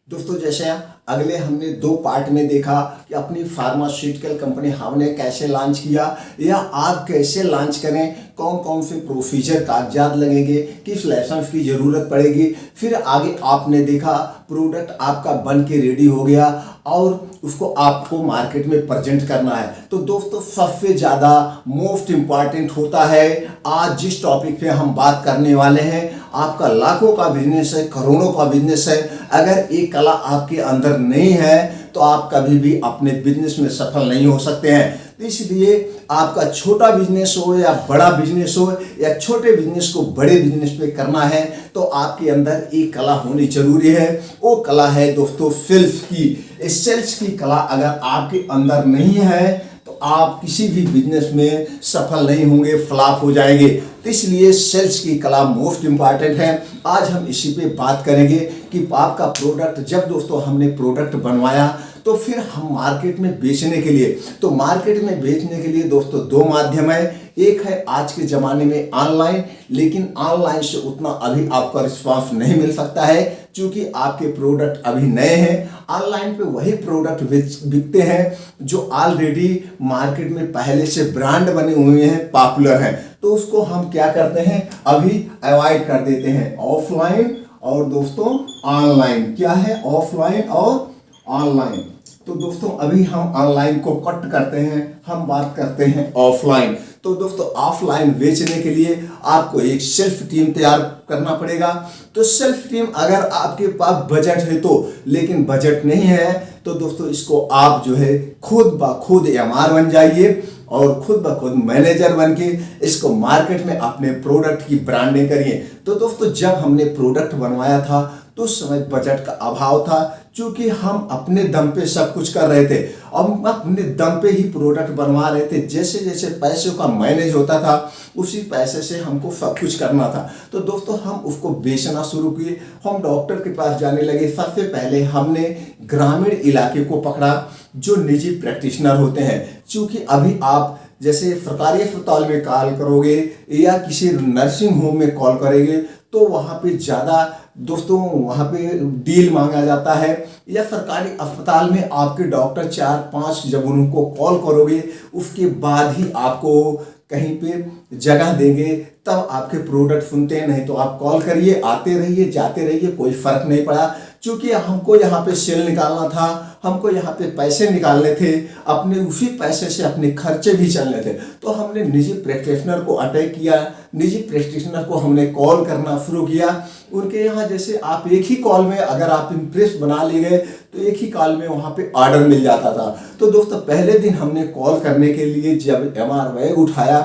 दोस्तों जैसे अगले हमने दो पार्ट में देखा कि अपनी फार्मास्यूटिकल कंपनी हमने कैसे लॉन्च किया या आप कैसे लॉन्च करें, कौन कौन से प्रोसीजर कागजात लगेंगे, किस लाइसेंस की ज़रूरत पड़ेगी। फिर आगे आपने देखा प्रोडक्ट आपका बन के रेडी हो गया और उसको आपको मार्केट में प्रेजेंट करना है। तो दोस्तों सबसे ज़्यादा मोस्ट इम्पॉर्टेंट होता है आज जिस टॉपिक पे हम बात करने वाले हैं, आपका लाखों का बिजनेस है, करोड़ों का बिजनेस है। अगर ये कला आपके अंदर नहीं है तो आप कभी भी अपने बिजनेस में सफल नहीं हो सकते हैं। तो इसलिए आपका छोटा बिजनेस हो या बड़ा बिजनेस हो या छोटे बिजनेस को बड़े बिजनेस पे करना है तो आपके अंदर एक कला होनी जरूरी है। वो कला है दोस्तों सेल्स की। इस सेल्स की कला अगर आपके अंदर नहीं है तो आप किसी भी बिजनेस में सफल नहीं होंगे, फ्लॉप हो जाएंगे। तो इसलिए सेल्स की कला मोस्ट इम्पॉर्टेंट है। आज हम इसी पे बात करेंगे कि आपका प्रोडक्ट जब दोस्तों हमने प्रोडक्ट बनवाया तो फिर हम मार्केट में बेचने के लिए, तो मार्केट में बेचने के लिए दोस्तों दो माध्यम है। एक है आज के ज़माने में ऑनलाइन, लेकिन ऑनलाइन से उतना अभी आपका रिस्पांस नहीं मिल सकता है क्योंकि आपके प्रोडक्ट अभी नए हैं। ऑनलाइन पे वही प्रोडक्ट बिकते हैं जो ऑलरेडी मार्केट में पहले से ब्रांड बने हुए हैं, पॉपुलर हैं। तो उसको हम क्या करते हैं, अभी अवॉइड कर देते हैं। ऑफलाइन और दोस्तों ऑनलाइन क्या है, ऑफलाइन और ऑनलाइन। तो दोस्तों अभी हम ऑनलाइन को कट करते हैं, हम बात करते हैं ऑफलाइन। तो दोस्तों ऑफलाइन बेचने के लिए आपको एक सेल्फ टीम तैयार करना पड़ेगा। तो सेल्फ टीम अगर आपके पास बजट है तो, लेकिन बजट नहीं है तो दोस्तों इसको आप जो है खुद ब खुद एमआर बन जाइए और खुद ब खुद मैनेजर बन के इसको मार्केट में अपने प्रोडक्ट की ब्रांडिंग करिए। तो दोस्तों जब हमने प्रोडक्ट बनवाया था तो उस समय बजट का अभाव था क्योंकि हम अपने दम पे सब कुछ कर रहे थे और हम अपने दम पे ही प्रोडक्ट बनवा रहे थे। जैसे जैसे पैसों का मैनेज होता था उसी पैसे से हमको सब कुछ करना था। तो दोस्तों हम उसको बेचना शुरू किए, हम डॉक्टर के पास जाने लगे। सबसे पहले हमने ग्रामीण इलाके को पकड़ा जो निजी प्रैक्टिशनर होते हैं, क्योंकि अभी आप जैसे सरकारी अस्पताल में कॉल करोगे या किसी नर्सिंग होम में कॉल करेंगे तो वहाँ पे ज़्यादा दोस्तों वहाँ पे डील मांगा जाता है, या सरकारी अस्पताल में आपके डॉक्टर 4-5 जब उनको कॉल करोगे उसके बाद ही आपको कहीं पे जगह देंगे तब आपके प्रोडक्ट सुनते हैं। नहीं तो आप कॉल करिए, आते रहिए, जाते रहिए, कोई फर्क नहीं पड़ा। क्योंकि हमको यहाँ पे सेल निकालना था, हमको यहाँ पे पैसे निकालने थे, अपने उसी पैसे से अपने खर्चे भी चलने थे। तो हमने निजी प्रैक्टिशनर को अटैक किया, निजी प्रैक्टिशनर को हमने कॉल करना शुरू किया। उनके यहाँ जैसे आप एक ही कॉल में अगर आप इम्प्रेस बना ले गए तो एक ही कॉल में वहाँ पे ऑर्डर मिल जाता था। तो दोस्तों पहले दिन हमने कॉल करने के लिए जब एमआर बैग उठाया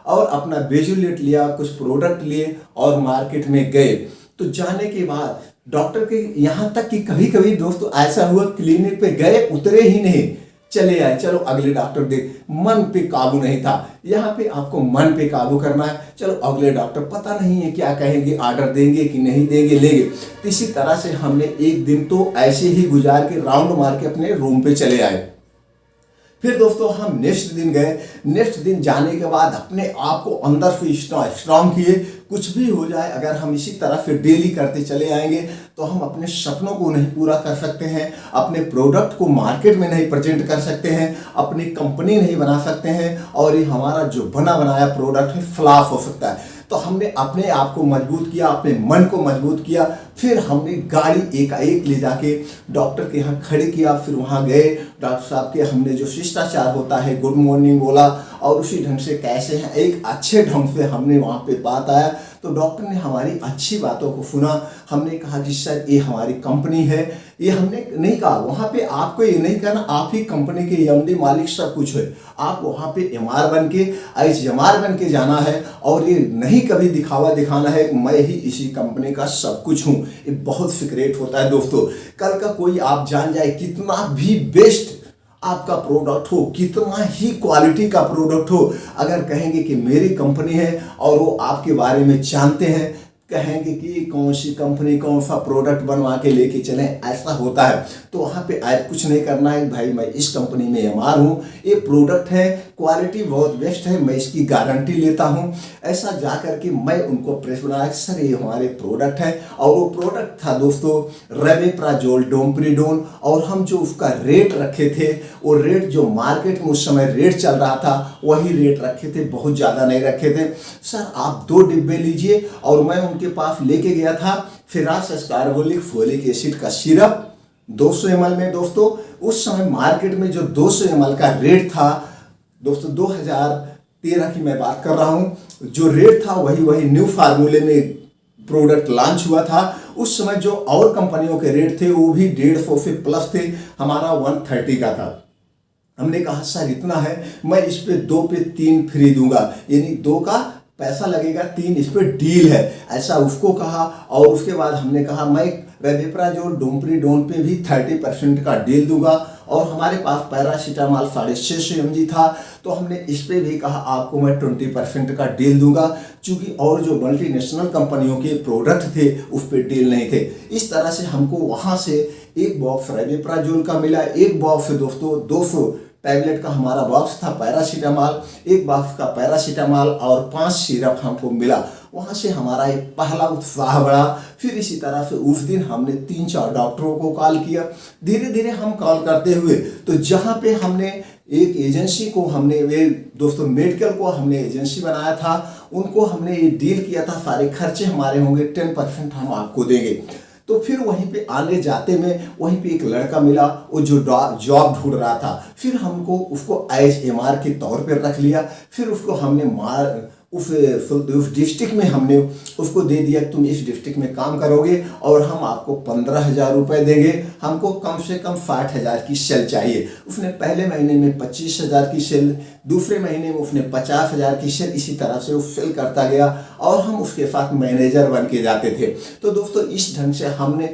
और अपना विजुलेट लिया, कुछ प्रोडक्ट लिए और मार्केट में गए। तो जाने के बाद डॉक्टर के यहाँ तक कि कभी कभी दोस्तों ऐसा हुआ क्लिनिक पे गए, उतरे ही नहीं, चले आए, चलो अगले डॉक्टर देख। मन पे काबू नहीं था। यहाँ पे आपको मन पे काबू करना है। चलो अगले डॉक्टर पता नहीं है क्या कहेंगे, ऑर्डर देंगे कि नहीं देंगे, लेंगे। इसी तरह से हमने एक दिन तो ऐसे ही गुजार के राउंड मार के अपने रूम पे चले आए। फिर दोस्तों हम नेक्स्ट दिन गए। नेक्स्ट दिन जाने के बाद अपने आप को अंदर से स्ट्रांग किए। कुछ भी हो जाए अगर हम इसी तरह से डेली करते चले आएंगे तो हम अपने सपनों को नहीं पूरा कर सकते हैं, अपने प्रोडक्ट को मार्केट में नहीं प्रेजेंट कर सकते हैं, अपनी कंपनी नहीं बना सकते हैं और ये हमारा जो बना बनाया प्रोडक्ट है फ्लॉप हो सकता है। तो हमने अपने आप को मजबूत किया, अपने मन को मजबूत किया। फिर हमने गाड़ी एकाएक ले जाके डॉक्टर के यहाँ खड़े किया। फिर वहाँ गए, डॉक्टर साहब के हमने जो शिष्टाचार होता है गुड मॉर्निंग बोला और उसी ढंग से कैसे हैं एक अच्छे ढंग से हमने वहाँ पे बात आया। तो डॉक्टर ने हमारी अच्छी बातों को सुना। हमने कहा कि सर ये हमारी कंपनी है, ये हमने नहीं कहा वहाँ पे आपको ये नहीं कहना आप ही कंपनी के एमडी मालिक सब कुछ है। आप वहाँ पे एमआर बन के एमआर बन के जाना है और ये नहीं कभी दिखावा दिखाना है मैं ही इसी कंपनी का सब कुछ हूँ। ये बहुत सीक्रेट होता है दोस्तों। कल का कोई आप जान जाए कितना भी बेस्ट आपका प्रोडक्ट हो, कितना ही क्वालिटी का प्रोडक्ट हो, अगर कहेंगे कि मेरी कंपनी है और वो आपके बारे में जानते हैं कहेंगे कि कौन सी कंपनी कौन सा प्रोडक्ट बनवा के लेके चलें, ऐसा होता है। तो वहाँ पे आज कुछ नहीं करना है भाई, मैं इस कंपनी में एमआर हूँ, ये प्रोडक्ट है, क्वालिटी बहुत बेस्ट है, मैं इसकी गारंटी लेता हूँ। ऐसा जा करके मैं उनको प्रेस बनाया, सर ये हमारे प्रोडक्ट है। और वो प्रोडक्ट था दोस्तों रेबेप्राजोल डोमपेरिडोन। और हम जो उसका रेट रखे थे, वो रेट जो मार्केट में उस समय रेट चल रहा था वही रेट रखे थे, बहुत ज़्यादा नहीं रखे थे। सर आप 2 डिब्बे लीजिए। और मैं उनके पास लेके गया था फेरस एस्कार्बोलिक फोलिक एसिड का सिरप 200 ml में। दोस्तों उस समय मार्केट में जो 200 ml का रेट था दोस्तों, 2013 की मैं बात कर रहा हूँ, जो रेट था वही न्यू फार्मूले में प्रोडक्ट लॉन्च हुआ था। उस समय जो और कंपनियों के रेट थे वो भी 150 से प्लस थे, हमारा 130 का था। हमने कहा सर इतना है, मैं इस पे 2 पे 3 फ्री दूंगा, यानी 2 का पैसा लगेगा, 3 इस पे डील है, ऐसा उसको कहा। और उसके बाद हमने कहा मैं रेबेप्राजोल डोमपेरिडोन पे भी 30% का डील दूंगा। और हमारे पास पैरासीटामॉल 650 mg था, तो हमने इस पे भी कहा आपको मैं 20% का डील दूंगा, क्योंकि और जो मल्टीनेशनल कंपनियों के प्रोडक्ट थे उस पर डील नहीं थे। इस तरह से हमको वहाँ से एक बॉक्स रेबेप्राजोल का मिला, एक बॉक्स दोस्तों 200 टैबलेट का हमारा बॉक्स था पैरासीटामॉल, एक बॉक्स का पैरासीटामॉल और 5 सिरप हमको मिला। वहाँ से हमारा एक पहला उत्साह बढ़ा। फिर इसी तरह से उस दिन हमने 3-4 डॉक्टरों को कॉल किया। धीरे धीरे हम कॉल करते हुए तो जहाँ पे हमने एक एजेंसी को हमने वे दोस्तों मेडिकल को हमने एजेंसी बनाया था, उनको हमने ये डील किया था सारे खर्चे हमारे होंगे, 10% हम आपको देंगे। तो फिर वहीं पे आने जाते में वहीं पे एक लड़का मिला, वो जो जॉब ढूंढ रहा था। फिर हमको उसको एज एमआर के तौर पर रख लिया। फिर उसको हमने उस डिस्ट्रिक्ट में हमने उसको दे दिया, तुम इस डिस्ट्रिक्ट में काम करोगे और हम आपको 15,000 रुपये देंगे, हमको कम से कम 60,000 की सेल चाहिए। उसने पहले महीने में 25,000 की सेल, दूसरे महीने में उसने 50,000 की सेल, इसी तरह से वो सेल करता गया और हम उसके साथ मैनेजर बन के जाते थे। तो दोस्तों इस ढंग से हमने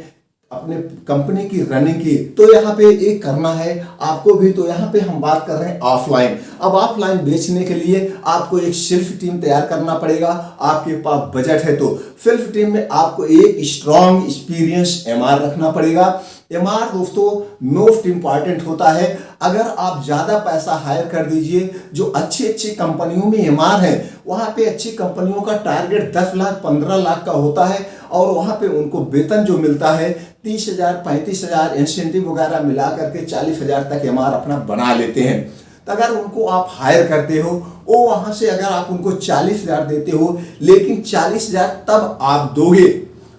अपने कंपनी की रनिंग की। तो यहाँ पे एक करना है आपको भी। तो यहाँ पे हम बात कर रहे हैं ऑफलाइन। अब ऑफलाइन बेचने के लिए आपको एक सेल्फ टीम तैयार करना पड़ेगा। आपके पास बजट है तो सेल्फ टीम में आपको एक स्ट्रॉन्ग एक्सपीरियंस एमआर रखना पड़ेगा। एमआर दोस्तों मोस्ट इंपॉर्टेंट होता है। अगर आप ज़्यादा पैसा हायर कर दीजिए, जो अच्छी अच्छी कंपनियों में एमआर है वहाँ पे अच्छी कंपनियों का टारगेट 10 लाख 15 लाख का होता है और वहाँ पे उनको वेतन जो मिलता है 30,000 35,000 इंसेंटिव वगैरह मिला करके 40,000 तक एमआर अपना बना लेते हैं। तो अगर उनको आप हायर करते हो, वो वहाँ से अगर आप उनको 40,000 देते हो, लेकिन 40,000 तब आप दोगे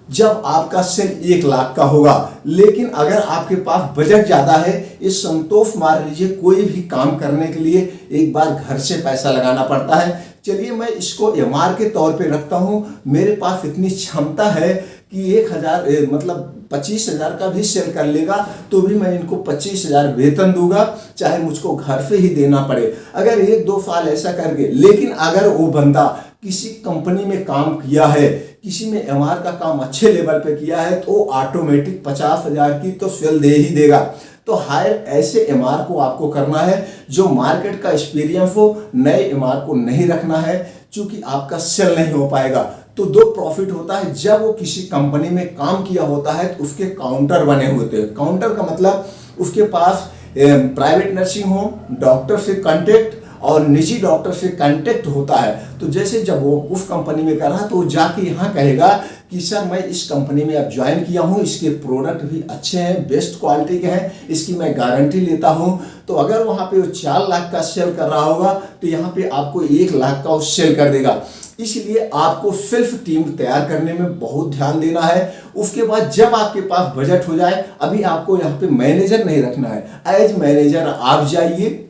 जब आपका सेल 1 लाख का होगा। लेकिन अगर आपके पास बजट ज़्यादा है, ये संतोष मान लीजिए कोई भी काम करने के लिए एक बार घर से पैसा लगाना पड़ता है। चलिए मैं इसको एमआर के तौर पे रखता हूँ, मेरे पास इतनी क्षमता है कि 1,000 मतलब 25,000 का भी सेल कर लेगा तो भी मैं इनको 25,000 वेतन दूंगा, चाहे मुझको घर से ही देना पड़े। अगर 1-2 साल ऐसा करके, लेकिन अगर वो बंदा किसी कंपनी में काम किया है, किसी में एमआर का काम अच्छे लेवल पे किया है, तो ऑटोमेटिक 50,000 की तो सेल दे ही देगा। तो हायर ऐसे एमआर को आपको करना है जो मार्केट का एक्सपीरियंस हो। नए एमआर को नहीं रखना है क्योंकि आपका सेल नहीं हो पाएगा। तो 2 प्रॉफिट होता है, जब वो किसी कंपनी में काम किया होता है तो उसके काउंटर बने होते हैं। काउंटर का मतलब उसके पास प्राइवेट नर्सिंग होम, डॉक्टर से कांटेक्ट और निजी डॉक्टर से कांटेक्ट होता है। तो जैसे जब वो उस कंपनी में कर रहा तो वो जाके यहाँ कहेगा कि सर मैं इस कंपनी में अब ज्वाइन किया हूँ, इसके प्रोडक्ट भी अच्छे हैं, बेस्ट क्वालिटी के हैं, इसकी मैं गारंटी लेता हूँ। तो अगर वहाँ पे वो 4 लाख का सेल कर रहा होगा तो यहाँ पे आपको 1 लाख का वो सेल कर देगा। इसलिए आपको सेल्फ टीम तैयार करने में बहुत ध्यान देना है। उसके बाद जब आपके पास बजट हो जाए, अभी आपको यहाँ पे मैनेजर नहीं रखना है, एज मैनेजर आप जाइए।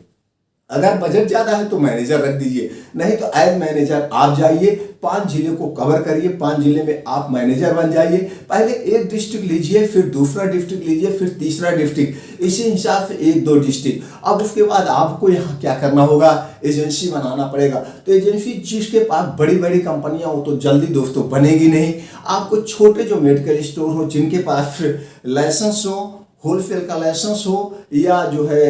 अगर बजट ज़्यादा है तो मैनेजर रख दीजिए, नहीं तो एज मैनेजर आप जाइए, 5 जिले को कवर करिए, 5 जिले में आप मैनेजर बन जाइए। पहले एक डिस्ट्रिक्ट लीजिए, फिर दूसरा डिस्ट्रिक्ट लीजिए, फिर तीसरा डिस्ट्रिक्ट, इसी हिसाब से 1-2 डिस्ट्रिक्ट। अब उसके बाद आपको यहाँ क्या करना होगा, एजेंसी बनाना पड़ेगा। तो एजेंसी जिसके पास बड़ी बड़ी कंपनियाँ हो तो जल्दी दोस्तों बनेगी नहीं। आपको छोटे जो मेडिकल स्टोर हो, जिनके पास लाइसेंस हो, होलसेल का लाइसेंस हो या जो है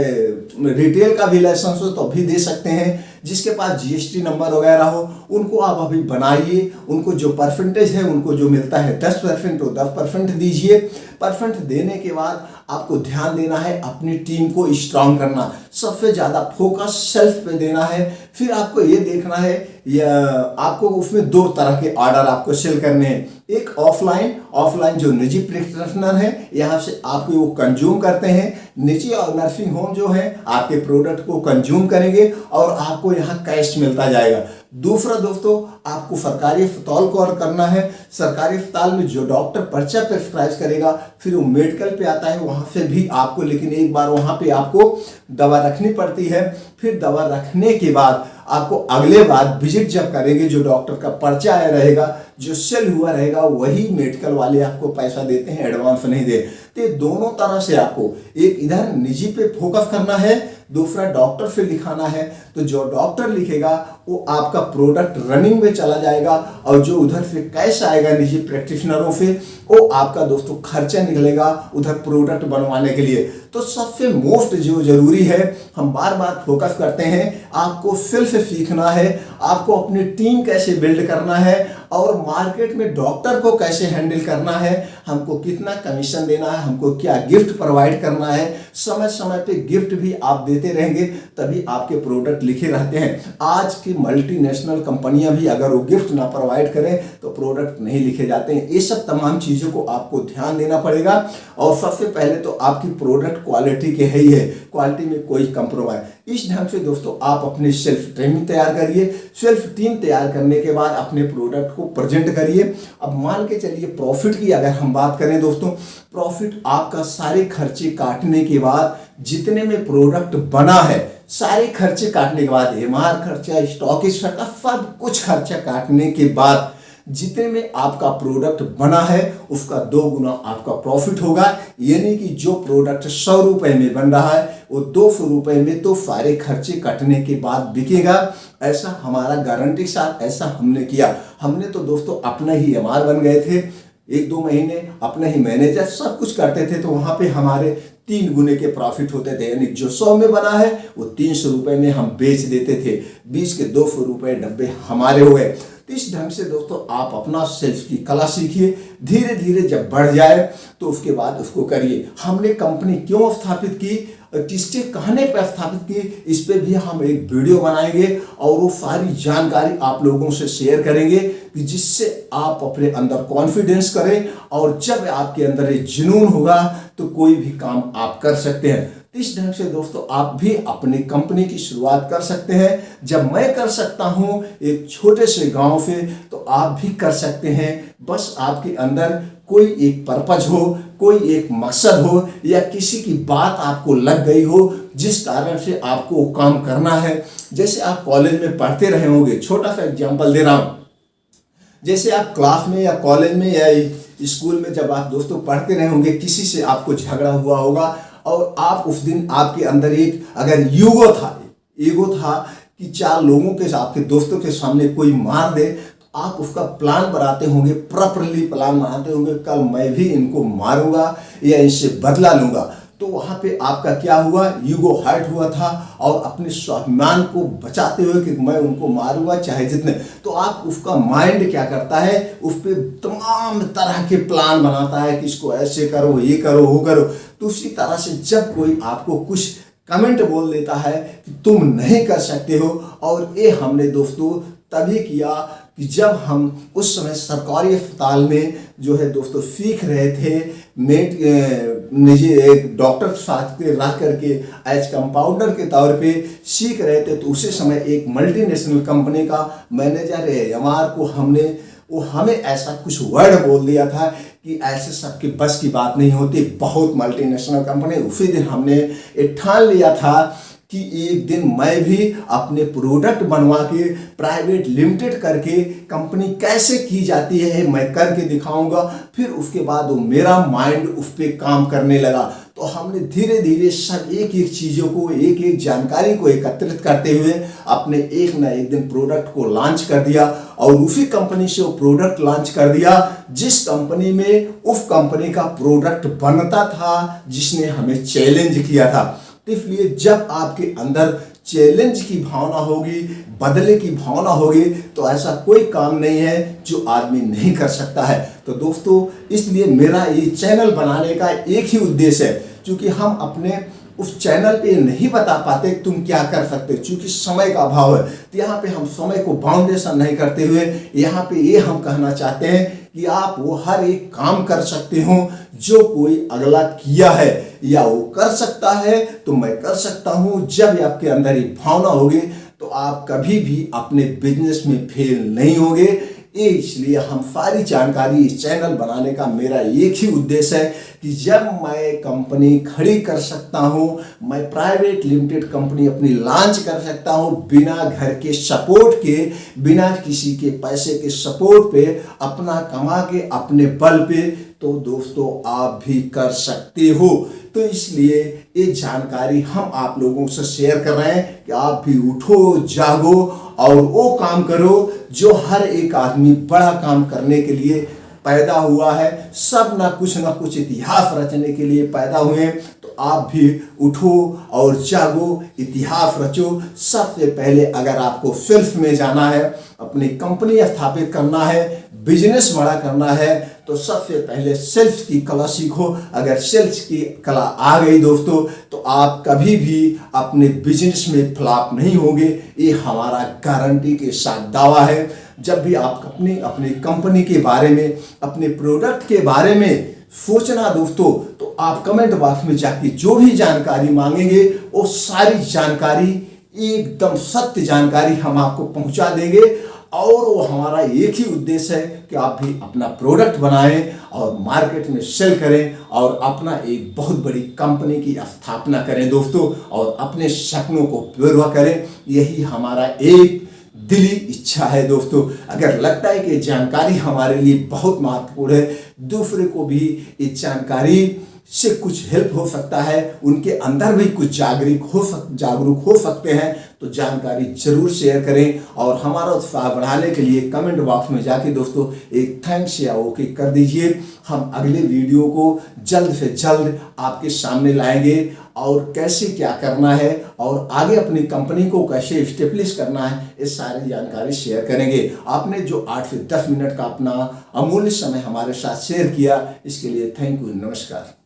रिटेल का भी लाइसेंस हो तो भी दे सकते हैं। जिसके पास जीएसटी नंबर वगैरह हो उनको आप अभी बनाइए, उनको जो परसेंटेज है उनको जो मिलता है 10% तो 10% दीजिए। परसेंट देने के बाद आपको ध्यान देना है अपनी टीम को स्ट्रांग करना, सबसे ज़्यादा फोकस सेल्फ पे देना है। फिर आपको ये देखना है आपको उसमें दो तरह के ऑर्डर आपको सेल करने हैं, एक ऑफलाइन जो निजी प्रैक्टिशनर है यहाँ से आपको वो कंज्यूम करते हैं, निजी और नर्सिंग होम जो है आपके प्रोडक्ट को कंज्यूम करेंगे और आपको यहाँ कैश मिलता जाएगा। दूसरा दोस्तों आपको सरकारी अस्पताल को और करना है, सरकारी अस्पताल में जो डॉक्टर पर्चा प्रिस्क्राइब करेगा फिर वो मेडिकल पे आता है वहाँ से भी आपको, लेकिन एक बार वहाँ पे आपको दवा रखनी पड़ती है। फिर दवा रखने के बाद आपको अगले बार विजिट जब करेंगे जो डॉक्टर का पर्चा आया रहेगा, जो सेल हुआ रहेगा वही मेडिकल वाले आपको पैसा देते हैं, एडवांस नहीं दे। तो दोनों तरह से आपको एक इधर निजी पे फोकस करना है, दूसरा डॉक्टर से लिखाना है। तो जो डॉक्टर लिखेगा वो आपका प्रोडक्ट रनिंग में चला जाएगा और जो उधर से कैश आएगा निजी प्रैक्टिशनरों से वो आपका दोस्तों खर्चा निकलेगा उधर प्रोडक्ट बनवाने के लिए। तो सबसे मोस्ट जो जरूरी है, हम बार बार फोकस करते हैं, आपको सेल्फ सीखना है, आपको अपनी टीम कैसे बिल्ड करना है और मार्केट में डॉक्टर को कैसे हैंडल करना है, हमको कितना कमीशन देना है, हमको क्या गिफ्ट प्रोवाइड करना है। समय समय पे गिफ्ट भी आप देते रहेंगे तभी आपके प्रोडक्ट लिखे रहते हैं। आज की मल्टीनेशनल कंपनियां भी अगर वो गिफ्ट ना प्रोवाइड करें तो प्रोडक्ट नहीं लिखे जाते हैं। ये सब तमाम चीज़ों को आपको ध्यान देना पड़ेगा और सबसे पहले तो आपकी प्रोडक्ट क्वालिटी के है ही है, क्वालिटी में कोई कंप्रोमाइज। इस ढंग से दोस्तों आप अपनी सेल्फ ट्रेनिंग तैयार करिए, सेल्फ टीम तैयार करने के बाद अपने प्रोडक्ट को प्रेजेंट करिए। अब मान के चलिए प्रॉफिट की अगर हम बात करें दोस्तों, प्रॉफिट आपका सारे खर्चे काटने के बाद जितने में प्रोडक्ट बना है, सारे खर्चे काटने के बाद एमआर खर्चा, स्टॉकिस्ट खर्चा, सब कुछ खर्चा काटने के बाद जितने में आपका प्रोडक्ट बना है उसका 2 गुना आपका प्रॉफिट होगा। यानी कि जो प्रोडक्ट 100 रुपए में बन रहा है वो 200 रुपए में तो सारे खर्चे कटने के बाद बिकेगा। ऐसा हमारा गारंटी साथ ऐसा हमने किया। हमने तो दोस्तों अपना ही एमआर बन गए थे, 1-2 महीने अपना ही मैनेजर सब कुछ करते थे, तो वहां पे हमारे 3 गुने के प्रॉफिट होते थे। यानी जो 100 में बना है वो 300 रुपए में हम बेच देते थे, 20 के 200 रुपए डब्बे हमारे हो गए। तो इस ढंग से दोस्तों आप अपना सेल्स की कला सीखिए, धीरे धीरे जब बढ़ जाए तो उसके बाद उसको करिए। हमने कंपनी क्यों स्थापित की, किसके कहने पर स्थापित की, इस पे भी हम एक वीडियो बनाएंगे और वो सारी जानकारी आप लोगों से शेयर करेंगे कि जिससे आप अपने अंदर कॉन्फिडेंस करें और जब आपके अंदर ये जुनून होगा तो कोई भी काम आप कर सकते हैं। इस ढंग से दोस्तों आप भी अपनी कंपनी की शुरुआत कर सकते हैं। जब मैं कर सकता हूं एक छोटे से गांव से, तो आप भी कर सकते हैं। बस आपके अंदर कोई एक पर्पज हो, कोई एक मकसद हो या किसी की बात आपको लग गई हो जिस कारण से आपको काम करना है। जैसे आप कॉलेज में पढ़ते रहे होंगे, छोटा सा एग्जाम्पल दे रहा हूं, जैसे आप क्लास में या कॉलेज में या स्कूल में जब आप दोस्तों पढ़ते रहे होंगे, किसी से आपको झगड़ा हुआ होगा और आप उस दिन आपके अंदर एक अगर ईगो था कि 4 लोगों के आपके दोस्तों के सामने कोई मार दे, तो आप उसका प्लान बनाते होंगे, प्रॉपरली प्लान बनाते होंगे, कल मैं भी इनको मारूंगा या इनसे बदला लूंगा। तो वहाँ पे आपका क्या हुआ, ईगो हर्ट हुआ था और अपने स्वाभिमान को बचाते हुए कि मैं उनको मारूंगा चाहे जितने, तो आप उसका माइंड क्या करता है, उस पर तमाम तरह के प्लान बनाता है कि इसको ऐसे करो, ये करो, वो करो। तो उसी तरह से जब कोई आपको कुछ कमेंट बोल देता है कि तुम नहीं कर सकते हो, और ये हमने दोस्तों तभी किया कि जब हम उस समय सरकारी अस्पताल में जो है दोस्तों सीख रहे थे, निजी एक डॉक्टर साथ के रह करके एज कंपाउंडर के तौर पे सीख रहे थे। तो उसी समय एक मल्टीनेशनल कंपनी का मैनेजर एमआर को वो हमें ऐसा कुछ वर्ड बोल दिया था कि ऐसे सबके बस की बात नहीं होती, बहुत मल्टीनेशनल कंपनी। उसी दिन हमने ठान लिया था कि एक दिन मैं भी अपने प्रोडक्ट बनवा के प्राइवेट लिमिटेड करके कंपनी कैसे की जाती है मैं करके दिखाऊंगा। फिर उसके बाद वो मेरा माइंड उस पर काम करने लगा। तो हमने धीरे धीरे सब एक एक चीज़ों को, एक एक जानकारी को एकत्रित करते हुए अपने एक न एक दिन प्रोडक्ट को लॉन्च कर दिया और उसी कंपनी से वो प्रोडक्ट लॉन्च कर दिया जिस कंपनी में उस कंपनी का प्रोडक्ट बनता था, जिसने हमें चैलेंज किया था। इसलिए जब आपके अंदर चैलेंज की भावना होगी, बदले की भावना होगी, तो ऐसा कोई काम नहीं है जो आदमी नहीं कर सकता है। तो दोस्तों, इसलिए मेरा ये चैनल बनाने का एक ही उद्देश्य है, क्योंकि हम अपने उस चैनल पे नहीं बता पाते तुम क्या कर सकते हो, क्योंकि समय का अभाव है। तो यहाँ पे हम समय को बाउंडेशन नहीं करते हुए यहाँ पे ये हम कहना चाहते हैं कि आप वो हर एक काम कर सकते हो जो कोई अगला किया है या वो कर सकता है तो मैं कर सकता हूँ। जब आपके अंदर ये भावना होगी तो आप कभी भी अपने बिजनेस में फेल नहीं होंगे। इसलिए हम सारी जानकारी इस चैनल बनाने का मेरा एक ही उद्देश्य है कि जब मैं कंपनी खड़ी कर सकता हूं, मैं प्राइवेट लिमिटेड कंपनी अपनी लॉन्च कर सकता हूं बिना घर के सपोर्ट के, बिना किसी के पैसे के सपोर्ट पे, अपना कमा के अपने बल पे, तो दोस्तों आप भी कर सकते हो। तो इसलिए ये जानकारी हम आप लोगों से शेयर कर रहे हैं कि आप भी उठो, जागो और वो काम करो जो हर एक आदमी बड़ा काम करने के लिए पैदा हुआ है। सब ना कुछ इतिहास रचने के लिए पैदा हुए हैं। तो आप भी उठो और जागो, इतिहास रचो। सबसे पहले अगर आपको सेल्फ में जाना है, अपनी कंपनी स्थापित करना है, बिजनेस बड़ा करना है, तो सबसे पहले सेल्स की कला सीखो। अगर सेल्स की कला आ गई दोस्तों, तो आप कभी भी अपने बिजनेस में फ्लॉप नहीं होंगे। ये हमारा गारंटी के साथ दावा है। जब भी आप अपनी कंपनी के बारे में, अपने प्रोडक्ट के बारे में सोचना दोस्तों, तो आप कमेंट बॉक्स में जाके जो भी जानकारी मांगेंगे वो सारी जानकारी, एकदम सत्य जानकारी हम आपको पहुंचा देंगे। और वो हमारा एक ही उद्देश्य है कि आप भी अपना प्रोडक्ट बनाएं और मार्केट में सेल करें और अपना एक बहुत बड़ी कंपनी की स्थापना करें दोस्तों, और अपने सपनों को पूरा करें। यही हमारा एक दिली इच्छा है दोस्तों। अगर लगता है कि जानकारी हमारे लिए बहुत महत्वपूर्ण है, दूसरे को भी इस जानकारी से कुछ हेल्प हो सकता है, उनके अंदर भी कुछ जागरूक हो सकते हैं, तो जानकारी जरूर शेयर करें। और हमारा उत्साह बढ़ाने के लिए कमेंट बॉक्स में जाके दोस्तों एक थैंक्स या ओके कर दीजिए। हम अगले वीडियो को जल्द से जल्द आपके सामने लाएंगे और कैसे क्या करना है और आगे अपनी कंपनी को कैसे स्टेब्लिश करना है, इस सारी जानकारी शेयर करेंगे। आपने जो 8 से 10 मिनट का अपना अमूल्य समय हमारे साथ शेयर किया, इसके लिए थैंक यू, नमस्कार।